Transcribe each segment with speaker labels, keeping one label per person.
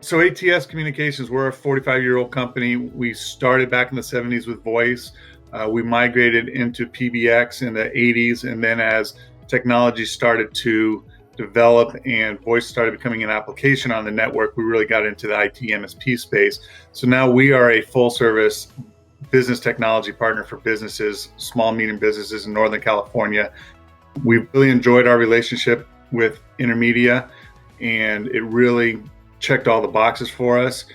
Speaker 1: So ATS Communications, we're a 45-year-old company. We started back in the 70s with voice. We migrated into PBX in the 80s. And then as technology started to develop and voice started becoming an application on the network, we really got into the IT MSP space. So now we are a full service business technology partner for businesses, small, medium businesses in Northern California. We've really enjoyed our relationship with Intermedia, and it really checked all the boxes for us,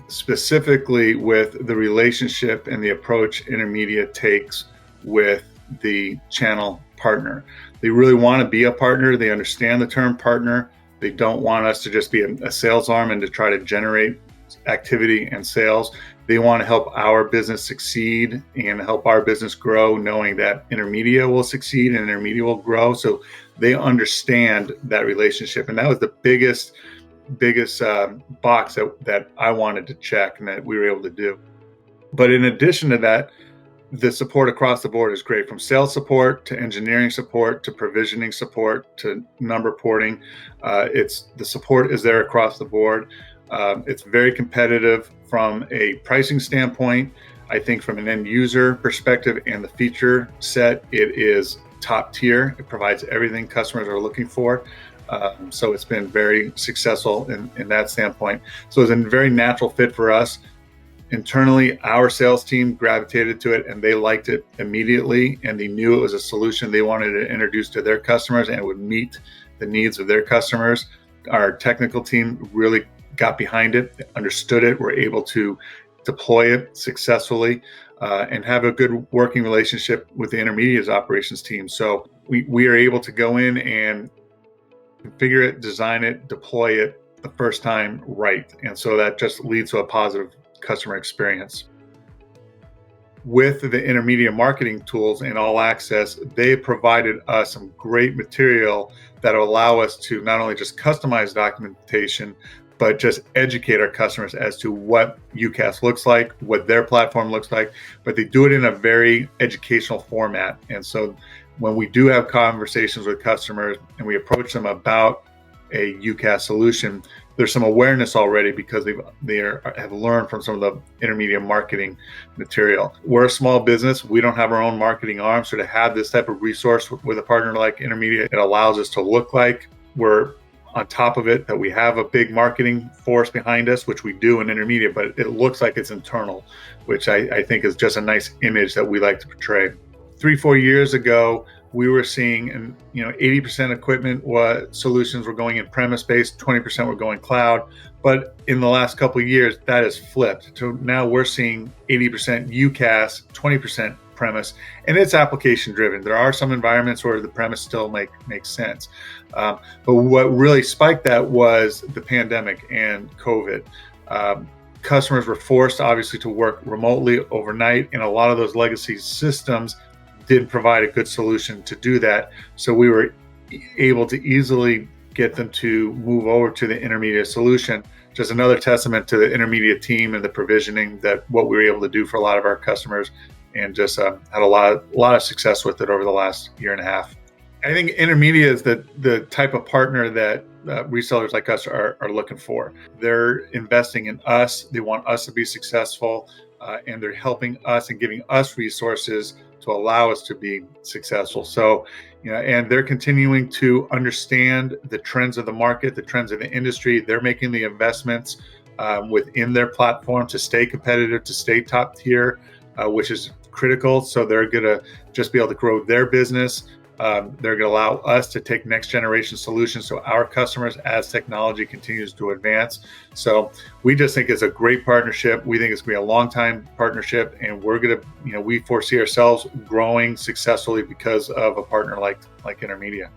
Speaker 1: specifically with the relationship and the approach Intermedia takes with the channel partner. They really want to be a partner. They understand the term partner. They don't want us to just be a sales arm and to try to generate activity and sales. They want to help our business succeed and help our business grow, knowing that Intermedia will succeed and Intermedia will grow. So they understand that relationship. And that was the biggest box that I wanted to check and that we were able to do. But in addition to that, the support across the board is great, from sales support to engineering support to provisioning support to number porting. The support is there across the board. It's very competitive from a pricing standpoint. I think from an end user perspective and the feature set, it is top tier. It provides everything customers are looking for. So it's been very successful in that standpoint. So it's a very natural fit for us. Internally, our sales team gravitated to it and they liked it immediately, and they knew it was a solution they wanted to introduce to their customers and it would meet the needs of their customers. Our technical team really got behind it, understood it, were able to deploy it successfully, and have a good working relationship with the Intermedia's operations team. So we are able to go in and configure it, design it, deploy it the first time right. And so that just leads to a positive customer experience. With the Intermedia marketing tools and All Access, they provided us some great material that will allow us to not only just customize documentation, but just educate our customers as to what UCaaS looks like, what their platform looks like, but they do it in a very educational format. And so when we do have conversations with customers and we approach them about a UCaaS solution, there's some awareness already because they have learned from some of the Intermedia marketing material. We're a small business. We don't have our own marketing arm. So to have this type of resource with a partner like Intermedia, it allows us to look like we're on top of it, that we have a big marketing force behind us, which we do in Intermedia, but it looks like it's internal, which I think is just a nice image that we like to portray. 3-4 years ago, we were seeing, 80% equipment solutions were going in premise based, 20% were going cloud. But in the last couple of years, that has flipped. So now we're seeing 80% UCaaS, 20% premise, and it's application driven. There are some environments where the premise still makes sense. But what really spiked that was the pandemic and COVID. Customers were forced, obviously, to work remotely overnight, and a lot of those legacy systems didn't provide a good solution to do that. So we were able to easily get them to move over to the Intermedia solution. Just another testament to the Intermedia team and the provisioning, that what we were able to do for a lot of our customers, and just had a lot of success with it over the last year and a half. I think Intermedia is the type of partner that resellers like us are looking for. They're investing in us. They want us to be successful, and they're helping us and giving us resources to allow us to be successful. So, and they're continuing to understand the trends of the market, the trends of the industry. They're making the investments within their platform to stay competitive, to stay top tier, which is critical. So they're going to just be able to grow their business. They're going to allow us to take next generation solutions to our customers as technology continues to advance. So we just think it's a great partnership. We think it's going to be a long time partnership, and we're going to, we foresee ourselves growing successfully because of a partner like Intermedia.